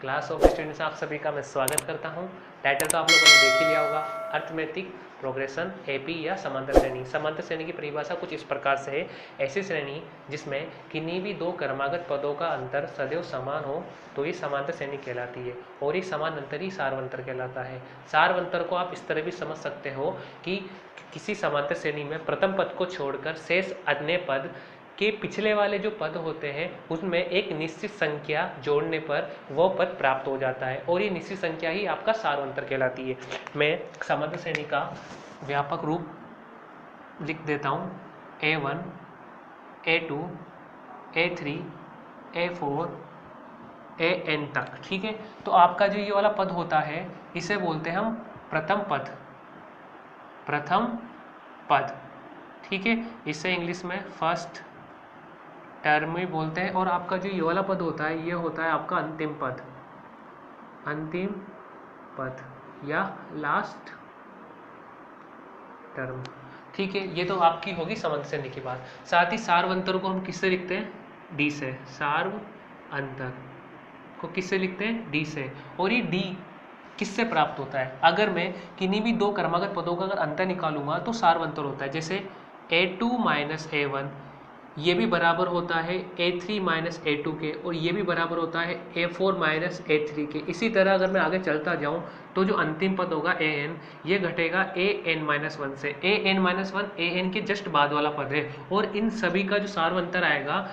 Class of students आप सभी का मैं स्वागत करता हूं। टाइटल तो आप लोगों ने देख ही लिया होगा, अर्थमेटिक प्रोग्रेशन एपी या समांतर श्रेणी। समांतर श्रेणी की परिभाषा कुछ इस प्रकार से है, ऐसी श्रेणी जिसमें किन्हीं भी दो क्रमागत पदों का अंतर सदैव समान हो तो ये समांतर श्रेणी कहलाती है, और ये समान अंतर ही सार्वंतर कहलाता है। सार्वंतर को आप इस तरह भी समझ सकते हो कि किसी समांतर श्रेणी में प्रथम पद को छोड़कर शेष अन्य पद के पिछले वाले जो पद होते हैं उसमें एक निश्चित संख्या जोड़ने पर वो पद प्राप्त हो जाता है, और ये निश्चित संख्या ही आपका सार्वंतर कहलाती है। मैं समांतर श्रेणी का व्यापक रूप लिख देता हूँ, A1, A2, A3, A4, AN तक। ठीक है, तो आपका जो ये वाला पद होता है इसे बोलते हैं हम प्रथम पद। प्रथम पद, ठीक है, इसे इंग्लिश में फर्स्ट टर्म ही बोलते हैं। और आपका जो ये वाला पद होता है ये होता है आपका अंतिम पद, अंतिम पद या लास्ट टर्म। ठीक है, ये तो आपकी होगी समांतर श्रेणी की बात। साथ ही सार्वंतर को हम किससे लिखते हैं? डी से। सार्वंतर को किससे लिखते हैं? डी से। और ये डी किससे प्राप्त होता है? अगर मैं किन्हीं भी दो क्रमागत पदों का अगर अंतर निकालूंगा तो सार्वंतर होता है। जैसे A2 माइनस A1 ये भी बराबर होता है A3 माइनस A2 के, और ये भी बराबर होता है A4 माइनस A3 के। इसी तरह अगर मैं आगे चलता जाऊं तो जो अंतिम पद होगा AN ये घटेगा AN माइनस 1 से। AN माइनस 1 AN के जस्ट बाद वाला पद है, और इन सभी का जो सार्वंतर आएगा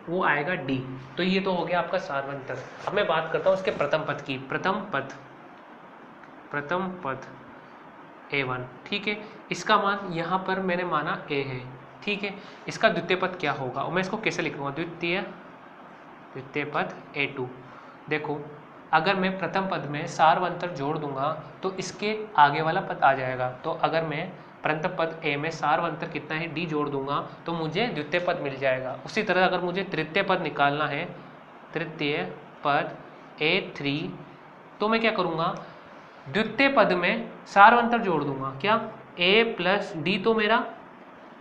वो आएगा D। तो ये तो हो गया आपका सार्वंतर। अब मैं बात करता हूँ इसके प्रथम पद की। प्रथम पद A1, ठीक है, इसका मान यहाँ पर मैंने माना A है। ठीक है, इसका द्वितीय पद क्या होगा और मैं इसको कैसे लिखूंगा? द्वितीय पद A2। देखो, अगर मैं प्रथम पद में सार्वंतर जोड़ दूंगा तो इसके आगे वाला पद आ जाएगा। तो अगर मैं प्रथम पद A में सार्वंतर कितना है D जोड़ दूंगा तो मुझे द्वितीय पद मिल जाएगा। उसी तरह अगर मुझे तृतीय पद निकालना है, तृतीय पद A3, तो मैं क्या करूँगा? द्वितीय पद में सार्वंतर जोड़ दूंगा। क्या? A प्लस D तो मेरा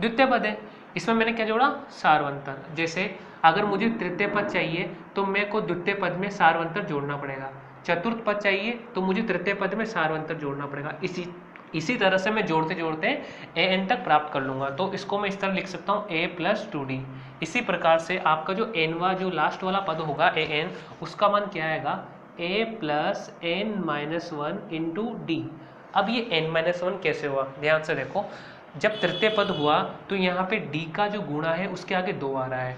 द्वितीय पद है, इसमें मैंने क्या जोड़ा? सार्वंतर। जैसे अगर मुझे तृतीय पद चाहिए तो मेरे को द्वितीय पद में सार्वंतर जोड़ना पड़ेगा। चतुर्थ पद चाहिए तो मुझे तृतीय पद में सार्वंतर जोड़ना पड़ेगा। इसी तरह से मैं जोड़ते जोड़ते AN तक प्राप्त कर लूँगा। तो इसको मैं इस तरह लिख सकता हूँ A प्लस 2D। इसी प्रकार से आपका जो Nवा जो लास्ट वाला पद होगा AN, उसका मान क्या आएगा? A plus N minus 1 into D। अब ये N माइनस 1 कैसे हुआ? ध्यान से देखो, जब तृतीय पद हुआ तो यहाँ पे D का जो गुणा है उसके आगे 2 आ रहा है।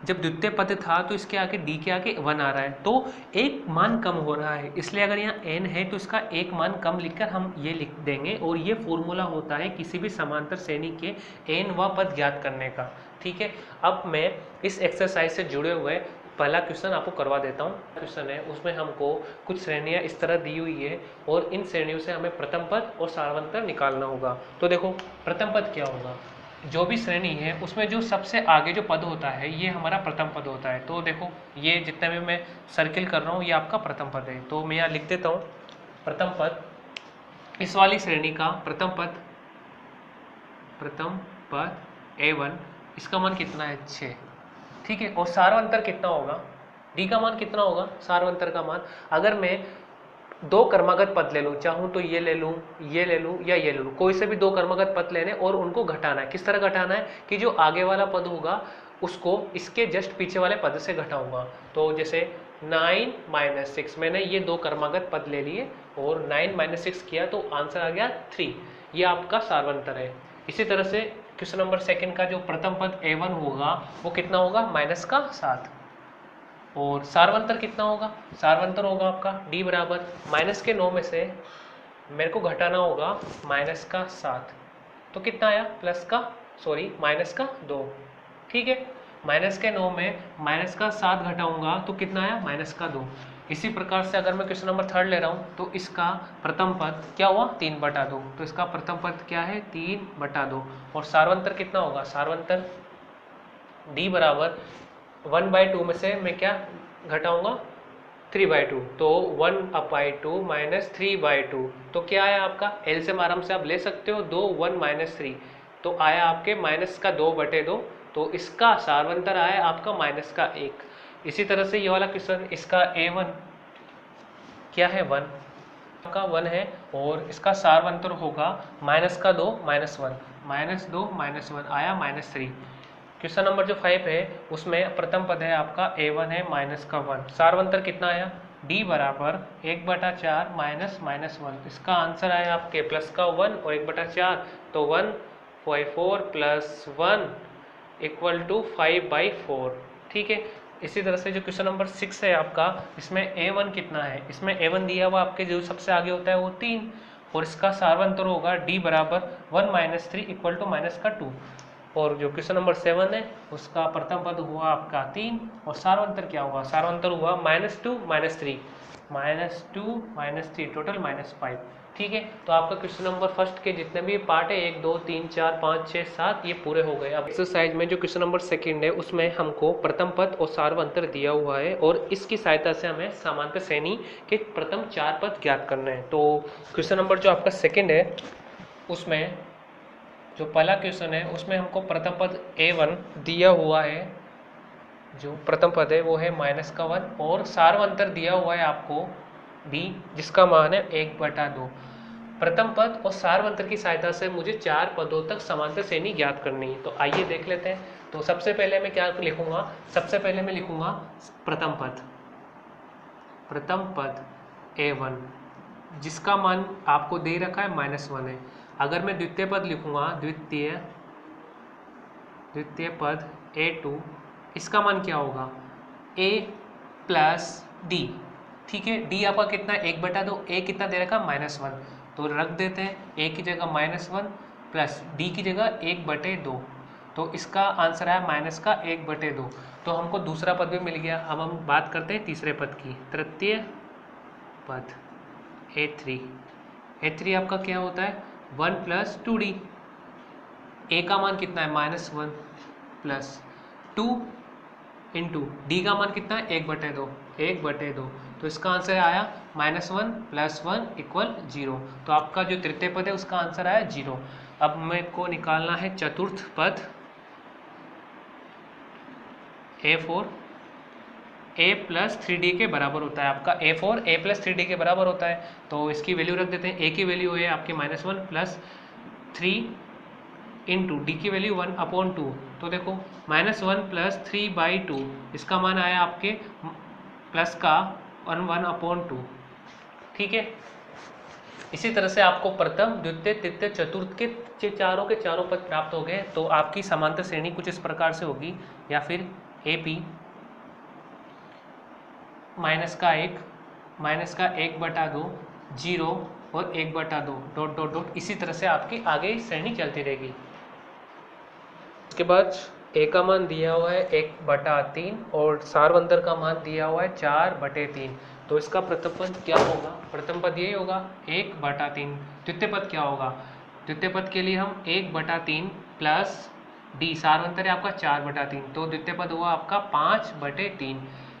जब द्वितीय पद था तो इसके आगे D के आगे 1 आ रहा है, तो एक मान कम हो रहा है। इसलिए अगर यहाँ N है तो इसका एक मान कम लिखकर हम ये लिख देंगे, और ये फॉर्मूला होता है किसी भी समांतर श्रेणी के N वा पद ज्ञात करने का। ठीक है, अब मैं इस एक्सरसाइज से जुड़े हुए पहला क्वेश्चन आपको करवा देता हूँ। क्वेश्चन है उसमें हमको कुछ श्रेणियाँ इस तरह दी हुई है, और इन श्रेणियों से हमें प्रथम पद और सार्वंतर निकालना होगा। तो देखो, प्रथम पद क्या होगा? जो भी श्रेणी है उसमें जो सबसे आगे जो पद होता है ये हमारा प्रथम पद होता है। तो देखो, ये जितना भी मैं सर्किल कर रहा हूँ ये आपका प्रथम पद है। तो मैं यहाँ लिख देता हूँ प्रथम पद। इस वाली श्रेणी का प्रथम पद A1, इसका मान कितना है? 6। ठीक है, और सार्वंतर कितना होगा? D का मान कितना होगा? सार्वंतर का मान, अगर मैं दो क्रमागत पद ले लूँ, चाहूँ तो ये ले लूँ, ये ले लूँ या ये ले लूँ, कोई से भी दो क्रमागत पद लेने और उनको घटाना है। किस तरह घटाना है कि जो आगे वाला पद होगा उसको इसके जस्ट पीछे वाले पद से घटाऊंगा। तो जैसे 9 माइनस 6, मैंने ये दो क्रमागत पद ले लिए और 9 माइनस 6 किया तो आंसर आ गया 3। ये आपका सार्वंतर है। इसी तरह से क्वेश्चन नंबर 2 का जो प्रथम पद A1 होगा वो कितना होगा? -7। और सार्वंतर कितना होगा? सार्वंतर होगा आपका D बराबर -9 में से मेरे को घटाना होगा -7। तो कितना आया? -2। ठीक है, -9 में -7 घटाऊंगा तो कितना आया? -2। इसी प्रकार से अगर मैं क्वेश्चन नंबर 3 ले रहा हूँ तो इसका प्रथम पद क्या हुआ? 3/2। तो इसका प्रथम पद क्या है? 3/2। और सार्वंतर कितना होगा? सार्वंतर D बराबर 1/2 में से मैं क्या घटाऊंगा? 3/2। तो 1/2 माइनस 3/2, तो क्या आया आपका? एलसीएम आराम से आप ले सकते हो, 2 1 -3, तो आया आपके -2/2। तो इसका सार्वंतर आया आपका -1। इसी तरह से ये वाला क्वेश्चन, इसका A1 क्या है 1 का 1 है, और इसका सार्वंतर होगा माइनस का 2 माइनस 1, माइनस 2 माइनस 1 आया -3। क्वेश्चन नंबर जो 5 है उसमें प्रथम पद है आपका a1 है माइनस का 1, सार्वंतर कितना आया d बराबर 1/4 माइनस माइनस 1, इसका आंसर आया आपके प्लस का 1 और 1/4, तो 1/4 प्लस 1 इक्वल टू 5/4। ठीक है, इसी तरह से जो क्वेश्चन नंबर 6 है आपका, इसमें a1 कितना है, इसमें a1 दिया हुआ आपके जो सबसे आगे होता है वो 3, और इसका सार्वंतर होगा d बराबर 1 माइनस 3 इक्वल टू माइनस का 2, और जो क्वेश्चन नंबर 7 है उसका प्रथम पद हुआ आपका 3 और सार्वंतर क्या हुआ, सार्वंतर हुआ -2 -3, -2 -3 टोटल -5। ठीक है, तो आपका क्वेश्चन नंबर फर्स्ट के जितने भी पार्ट है 1 2 3 4 5 6 7 ये पूरे हो गए। अब एक्सरसाइज में जो क्वेश्चन नंबर सेकंड है उसमें हमको प्रथम पद और सार्वंतर दिया हुआ है, और इसकी सहायता से हमें समांतर श्रेणी के प्रथम 4 पद ज्ञात करने हैं। तो क्वेश्चन नंबर जो आपका सेकेंड है उसमें जो पहला क्वेश्चन है उसमें हमको प्रथम पद a1 दिया हुआ है, जो प्रथम पद है वो है -1, और सार्वंतर दिया हुआ है आपको d जिसका मान है 1/2। प्रथम पद और सार्वंतर की सहायता से मुझे 4 पदों तक समांतर श्रेणी ज्ञात करनी है, तो आइए देख लेते हैं। तो सबसे पहले मैं क्या लिखूंगा, सबसे पहले मैं लिखूंगा प्रथम पद a1 जिसका मान आपको दे रखा है -1 है। अगर मैं द्वितीय पद लिखूंगा, द्वितीय पद a2, इसका मान क्या होगा a प्लस d। ठीक है, d आपका कितना है 1/2, a कितना दे रखा है -1, तो रख देते हैं a की जगह -1 प्लस d की जगह 1/2, तो इसका आंसर है माइनस का 1/2। तो हमको दूसरा पद भी मिल गया। अब हम बात करते हैं तीसरे पद की, तृतीय पद a3 आपका क्या होता है 1 प्लस 2d, a का मान कितना है -1 प्लस 2 इंटू डी का मान कितना है 1/2, तो इसका आंसर आया -1 प्लस 1 इक्वल 0। तो आपका जो तृतीय पद है उसका आंसर आया 0। अब मेरे को निकालना है चतुर्थ पद a4, a प्लस 3d के बराबर होता है आपका a4 a प्लस 3d के बराबर होता है, तो इसकी वैल्यू रख देते हैं। a की वैल्यू है आपके -1 प्लस 3 इंटू डी की वैल्यू 1/2, तो देखो -1 प्लस 3/2, इसका मान आया आपके प्लस का 1/2। ठीक है, इसी तरह से आपको प्रथम द्वितीय तृतीय चतुर्थ के चारों पद प्राप्त हो गए। तो आपकी समांतर श्रेणी कुछ इस प्रकार से होगी, या फिर AP -1 -1/2 0 और 1/2 डॉट डॉट डॉट, इसी तरह से आपकी आगे श्रेणी चलती रहेगी। उसके बाद a का मान दिया हुआ है 1/3 और सार्वंतर का मान दिया हुआ है 4/3, तो इसका प्रथम पद क्या होगा, प्रथम पद यही होगा 1/3। द्वितीय पद क्या होगा, द्वितीय पद के लिए हम 1/3 प्लस d, सार्वंतर है आपका 4/3, तो द्वितीय पद हुआ आपका 5/3।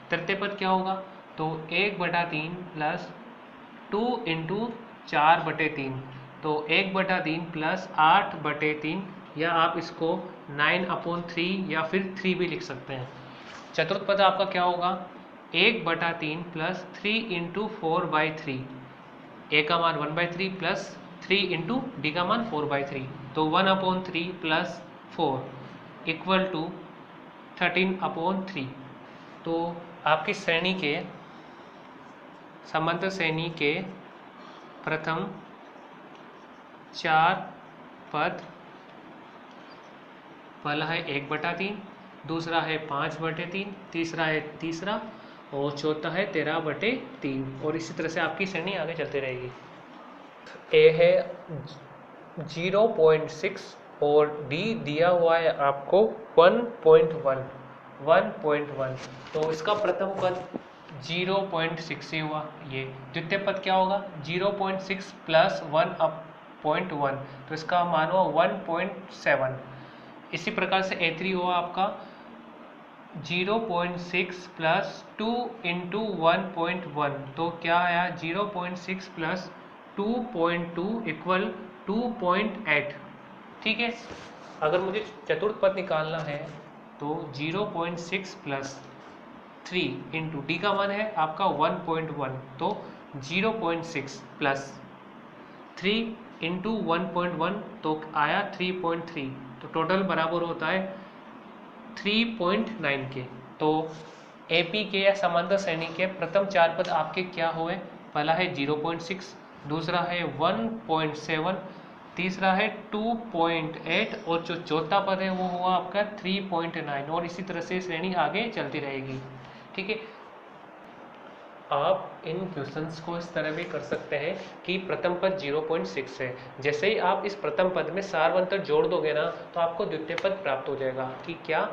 तृतीय पद क्या होगा, तो 1/3 प्लस 2 इंटू 4/3, तो 1/3 प्लस 8/3, या आप इसको 9/3 या फिर 3 भी लिख सकते हैं। चतुर्थ पद आपका क्या होगा 1/3 प्लस 3 इंटू 4/3, a का मान 1/3 प्लस 3 इंटू डी का मान 4/3, तो 1/3 प्लस 4 इक्वल टू 13/3। तो आपकी श्रेणी के समांतर श्रेणी के प्रथम 4 पद, पहला है 1/3, दूसरा है 5/3, तीसरा है तीसरा, और चौथा है 13/3, और इसी तरह से आपकी श्रेणी आगे चलती रहेगी। ए है 0.6 और डी दिया हुआ है आपको 1.1, तो इसका प्रथम पद 0.6 से हुआ। ये द्वितीय पद क्या होगा 0.6 प्लस 1/1, तो इसका मान हुआ 1.7। इसी प्रकार से A3 हुआ आपका 0.6 प्लस 2 इंटू 1.1, तो क्या आया 0.6 प्लस 2.2 इक्वल 2.8। ठीक है, अगर मुझे चतुर्थ पद निकालना है तो 0.6 प्लस 3 इंटू डी का मान है आपका 1.1, तो 0.6 प्लस 3 इंटू 1.1 तो आया 3.3, तो टोटल बराबर होता है 3.9 के। तो एपी के या समांतर श्रेणी के प्रथम चार पद आपके क्या हुए? पहला है 0.6, दूसरा है 1.7, तीसरा है 2.8 और जो चौथा पद है वो हुआ आपका 3.9, और इसी तरह से श्रेणी आगे चलती रहेगी। ठीक है, आप इन क्वेश्चंस को इस तरह भी कर सकते हैं कि प्रथम पद 0.6 है, जैसे ही आप इस प्रथम पद में सार्वंतर जोड़ दोगे ना तो आपको द्वितीय पद प्राप्त हो जाएगा। कि क्या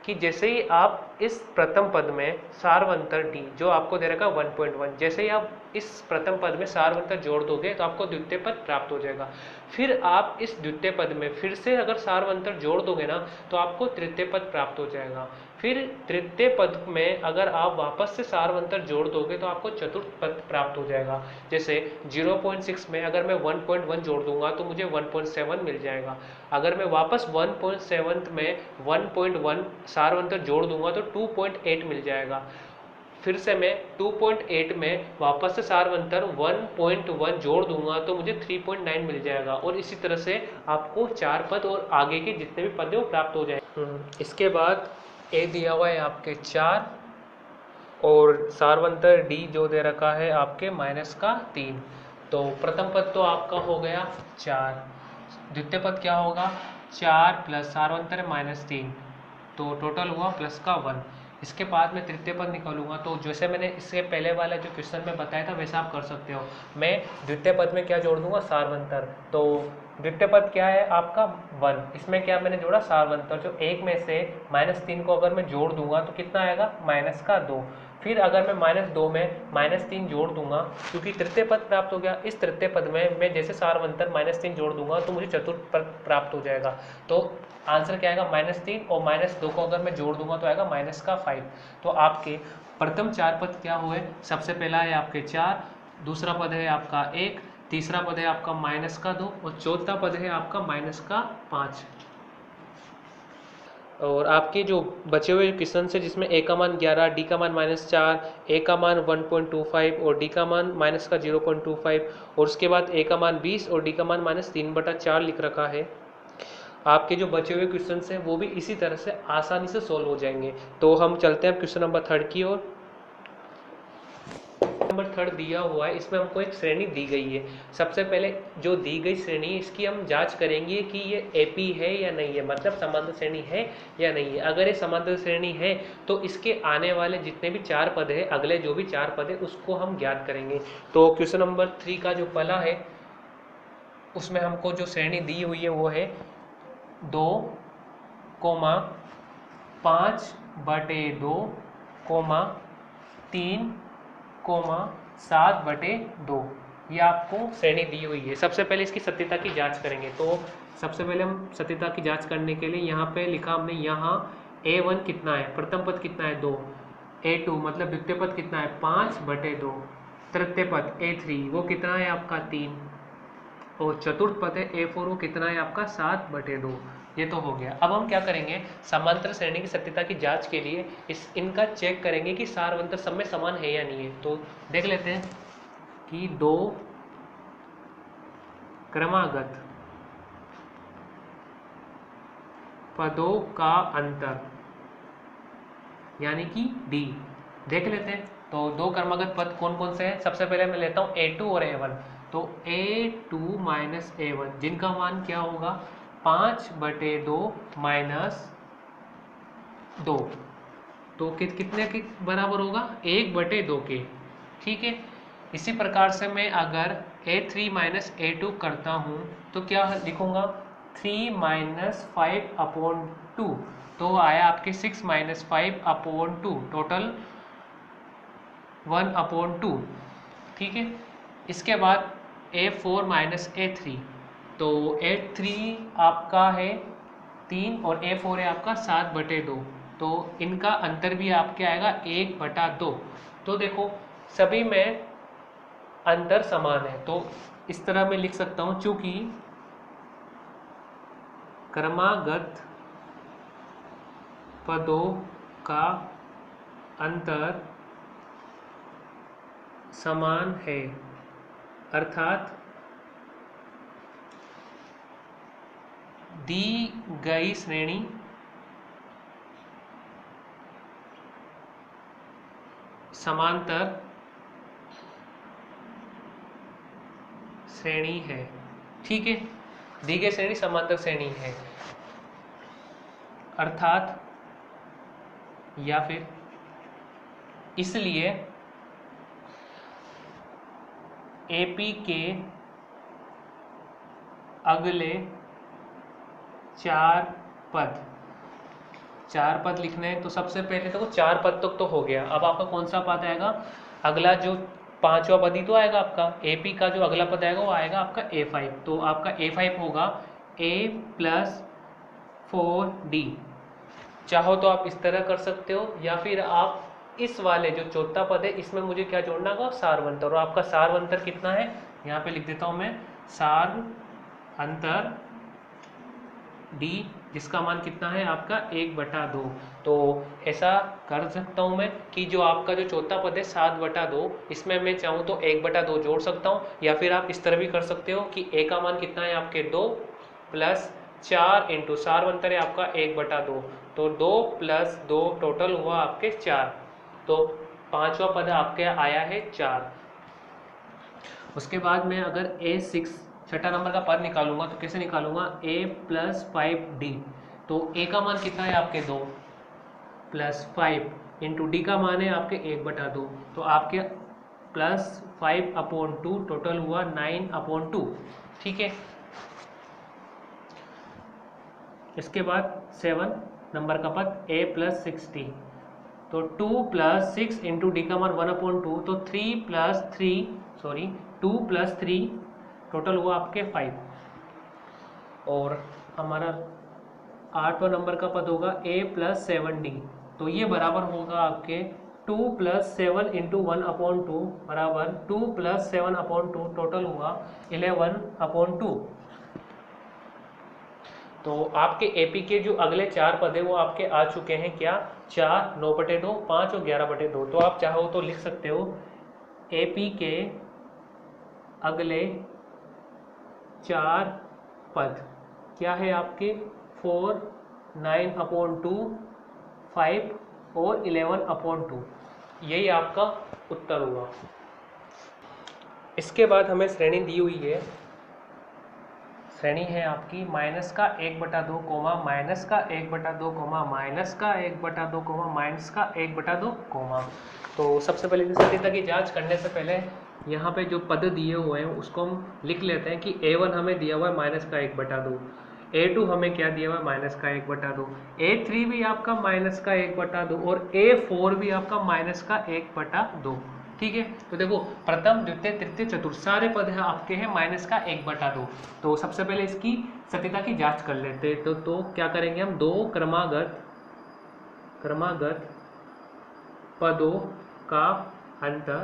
कि जैसे ही आप इस प्रथम पद में सार्वंतर डी जो आपको दे रखा 1.1, जैसे ही आप इस प्रथम पद में सार्वंतर जोड़ दोगे तो आपको द्वितीय पद प्राप्त हो जाएगा। फिर आप इस द्वितीय पद में फिर से अगर सार्वंतर जोड़ दोगे ना तो आपको तृतीय पद प्राप्त हो जाएगा। फिर तृतीय पद में अगर आप वापस से सार्वंतर जोड़ दोगे तो आपको चतुर्थ पद प्राप्त हो जाएगा। जैसे 0.6 में अगर मैं 1.1 जोड़ दूंगा तो मुझे 1.7 मिल जाएगा। अगर मैं वापस 1.7 में 1.1 सार्वंतर जोड़ दूंगा तो 2.8 मिल जाएगा। फिर से मैं 2.8 में वापस से सार्वंतर 1.1 जोड़ दूंगा तो मुझे 3.9 मिल जाएगा, और इसी तरह से आपको चार पद और आगे के जितने भी पद है वो प्राप्त हो जाएंगे। इसके बाद ए दिया हुआ है आपके 4 और सार्वंतर डी जो दे रखा है आपके -3। तो प्रथम पद तो आपका हो गया 4, द्वितीय पद क्या होगा 4 प्लस सार्वंतर -3, तो टोटल हुआ +1। इसके बाद मैं तृतीय पद निकालूंगा, तो जैसे मैंने इससे पहले वाला जो क्वेश्चन में बताया था वैसा आप कर सकते हो। मैं द्वितीय पद में क्या जोड़ दूंगा सार्वंतर, तो द्वितीय पद क्या है आपका 1, इसमें क्या मैंने जोड़ा सार्वंतर, जो 1 में से -3 को अगर मैं जोड़ दूंगा तो कितना आएगा -2। फिर अगर मैं -2 में -3 जोड़ दूंगा क्योंकि तृतीय पद प्राप्त हो गया, इस तृतीय पद में मैं जैसे सार्वंतर -3 जोड़ दूंगा तो मुझे चतुर्थ पद प्राप्त हो जाएगा। तो आंसर क्या आएगा -3, और -2 को अगर मैं जोड़ दूंगा तो आएगा -5। तो आपके प्रथम चार पद क्या हुए? सबसे पहला है आपके 4, दूसरा पद है आपका 1, तीसरा पद है आपका -2 और चौथा पद है आपका -5। और आपके जो बचे हुए क्वेश्चन है जिसमें ए का मान 11, डी का मान -4, ए का मान 1.25 और डी का मान -0.25 और उसके बाद ए का मान 20 और डी का मान -3/4 लिख रखा है। आपके जो बचे हुए क्वेश्चन हैं वो भी इसी तरह से आसानी से सोल्व हो जाएंगे। तो हम चलते हैं क्वेश्चन नंबर 3 की ओर। नंबर 3 दिया हुआ है, इसमें हमको एक श्रेणी दी गई है। सबसे पहले जो दी गई श्रेणी है इसकी हम जांच करेंगे कि ये एपी है या नहीं है, मतलब समांतर श्रेणी है या नहीं है। अगर ये समांतर श्रेणी है तो इसके आने वाले जितने भी चार पद है, अगले जो भी चार पद है उसको हम ज्ञात करेंगे। तो क्वेश्चन नंबर 3 का जो पहला है उसमें हमको जो श्रेणी दी हुई है वो है 2,5/2, 3,7/2, ये आपको श्रेणी दी हुई है। सबसे पहले इसकी सत्यता की जांच करेंगे। तो सबसे पहले हम सत्यता की जांच करने के लिए यहाँ पे लिखा हमने, यहाँ A1 कितना है, प्रथम पद कितना है 2, A2 मतलब द्वितीय पद कितना है 5/2, तृतीय पद A3 वो कितना है आपका 3, और चतुर्थ पद है A4 वो कितना है आपका 7/2। ये तो हो गया। अब हम क्या करेंगे, समांतर श्रेणी की सत्यता की जांच के लिए इनका चेक करेंगे कि सार्वंतर सब में समान है या नहीं है। तो देख लेते हैं कि 2 क्रमागत पदों का अंतर यानी कि D देख लेते हैं। तो 2 क्रमागत पद कौन कौन से हैं? सबसे पहले मैं लेता हूँ A2 और A1। तो A2 - A1 जिनका मान क्या होगा 5/2 -2, तो कितने के बराबर होगा 1/2 के। ठीक है, इसी प्रकार से मैं अगर A3 - A2 करता हूँ तो क्या लिखूंगा 3 - 5/2, तो आया आपके 6 - 5/2, टोटल 1/2। ठीक है, इसके बाद A4 - A3, तो A3 आपका है 3 और A4 है आपका 7/2, तो इनका अंतर भी आपके आएगा 1/2। तो देखो सभी में अंतर समान है, तो इस तरह मैं लिख सकता हूँ, चूंकि क्रमागत पदों का अंतर समान है, अर्थात दी गई श्रेणी समांतर श्रेणी है। ठीक है, दी गई श्रेणी समांतर श्रेणी है, अर्थात या फिर इसलिए एपी के अगले चार पद लिखने हैं। तो सबसे पहले तो 4 पद तक तो हो गया। अब आपका कौन सा पद आएगा? अगला जो 5वां पद ही तो आएगा आपका। एपी का जो अगला पद आएगा वो आएगा आपका A5। तो आपका A5 होगा A + 4D। चाहो तो आप इस तरह कर सकते हो, या फिर आप इस वाले जो चौथा पद है इसमें मुझे क्या जोड़ना होगा? सारवंतर। और आपका सारवंतर कितना है? यहाँ पे लिख देता हूँ मैं, सारवंतर D, जिसका मान कितना है आपका 1/2। तो ऐसा कर सकता हूँ मैं कि जो आपका जो चौथा पद है 7/2, इसमें मैं चाहूँ तो 1/2 जोड़ सकता हूँ, या फिर आप इस तरह भी कर सकते हो कि A का मान कितना है आपके 2 + 4 इंटू सारवंतर है आपका 1/2। तो 2 + 2 टोटल हुआ आपके 4। तो 5वां पद आपके आया है 4। उसके बाद में अगर A6 छठा नंबर का पद निकालूंगा तो कैसे निकालूंगा? A + 5D। तो A का मान कितना है आपके 2 + 5 इंटू D का मान है आपके 1/2। तो आपके +5/2 टोटल हुआ 9/2। ठीक है, इसके बाद 7 नंबर का पद A + 6D। तो 2 + 6 इंटू D का मान 1/2। तो 2 + 3 टोटल हुआ आपके 5। और हमारा 8वां नंबर का पद होगा A + 7D। तो ये बराबर होगा आपके 2 + 7 इंटू 1/2 बराबर 2 + 7/2 टोटल हुआ 11/2। तो आपके एपी के जो अगले 4 पद है वो आपके आ चुके हैं क्या? 4, 9/2, 5 और 11/2। तो आप चाहो तो लिख सकते हो एपी के अगले 4 पद क्या है आपके? 4, 9/2, 5 और 11/2। यही आपका उत्तर हुआ। इसके बाद हमें श्रेणी दी हुई है। श्रेणी है आपकी -1/2, -1/2, -1/2, तो सबसे पहले सटीकता की जांच करने से पहले यहाँ पे जो पद दिए हुए हैं उसको हम लिख लेते हैं कि A1 हमें दिया हुआ है -1/2, A2 हमें क्या दिया हुआ है? -1/2, A3 भी आपका -1/2 और A4 भी आपका -1/2। ठीक है, तो देखो प्रथम, द्वितीय, तृतीय, चतुर्थ सारे पद है आपके हैं -1/2। तो सबसे पहले इसकी सत्यता की जांच कर लेते हैं। तो क्या करेंगे हम? 2 क्रमागत पदों का अंतर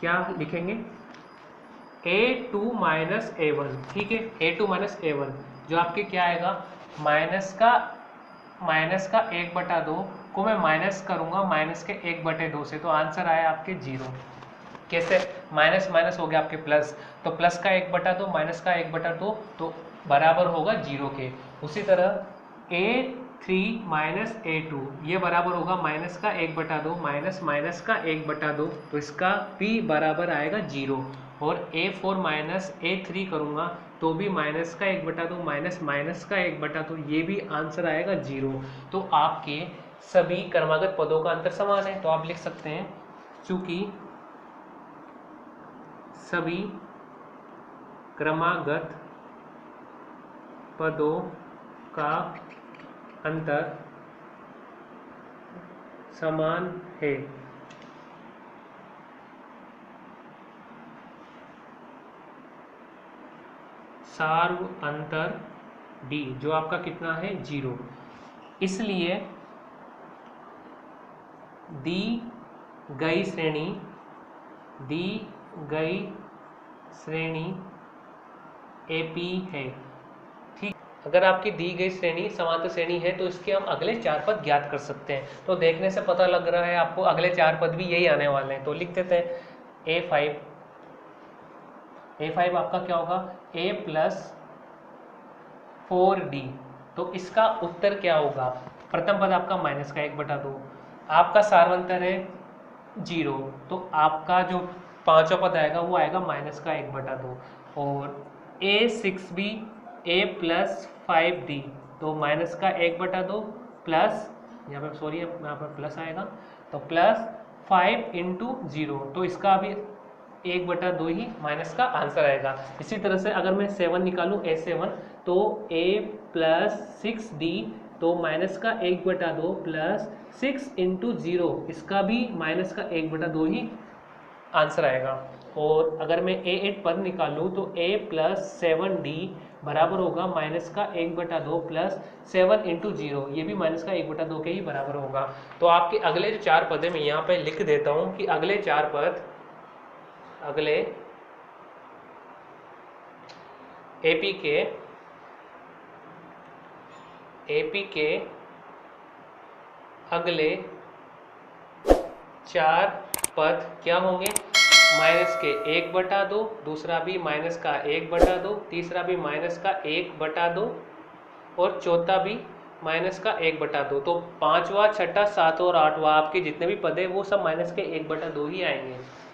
क्या लिखेंगे? A2 - A1। ठीक है, A2 - A1 जो आपके क्या आएगा? माइनस का 1/2 को मैं माइनस करूंगा माइनस के 1/2 से, तो आंसर आया आपके 0। कैसे? माइनस माइनस हो गया आपके प्लस, तो प्लस का 1/2 माइनस का 1/2 तो बराबर होगा 0 के। उसी तरह A3 - A2 ये बराबर होगा माइनस का 1/2 माइनस माइनस का 1/2, तो इसका भी बराबर आएगा 0। और A4 - A3 करूँगा तो भी माइनस का 1/2 माइनस माइनस का 1/2, ये भी आंसर आएगा 0। तो आपके सभी क्रमागत पदों का अंतर समान है। तो आप लिख सकते हैं चूंकि सभी क्रमागत पदों का अंतर समान है, सार्व अंतर D जो आपका कितना है? 0। इसलिए दी गई श्रेणी AP है। ठीक, अगर आपकी दी गई श्रेणी समांतर श्रेणी है तो इसके हम अगले 4 पद ज्ञात कर सकते हैं। तो देखने से पता लग रहा है आपको अगले 4 पद भी यही आने वाले हैं। तो लिख देते हैं a5 आपका क्या होगा a प्लस 4d। तो इसका उत्तर क्या होगा, प्रथम पद आपका माइनस का 1/2, आपका सार्वंतर है 0, तो आपका जो पांचवा पद आएगा वो आएगा माइनस का 1/2, और a6b a प्लस 5d, तो माइनस का 1/2 प्लस, यहाँ पे सॉरी यहाँ पर प्लस आएगा, तो प्लस 5 इंटू 0, तो इसका भी 1/2 ही माइनस का आंसर आएगा। इसी तरह से अगर मैं 7 निकालूं a7, तो a प्लस 6d, तो माइनस का 1/2 प्लस 6 इंटू 0, इसका भी माइनस का 1/2 ही आंसर आएगा। और अगर मैं a8 पद निकालूं तो a प्लस 7d बराबर होगा माइनस का 1/2 प्लस 7 इंटू 0, ये भी माइनस का 1/2 के ही बराबर होगा। तो आपके अगले जो 4 पद है मैं यहाँ पे लिख देता हूँ कि अगले 4 पद, अगले एपी के अगले 4 पद क्या होंगे, माइनस के 1/2, दूसरा भी माइनस का 1/2, तीसरा भी माइनस का 1/2 और चौथा भी माइनस का 1/2। तो पांचवा, छठा, सातवां और आठवां आपके जितने भी पद है वो सब माइनस के 1/2 ही आएंगे।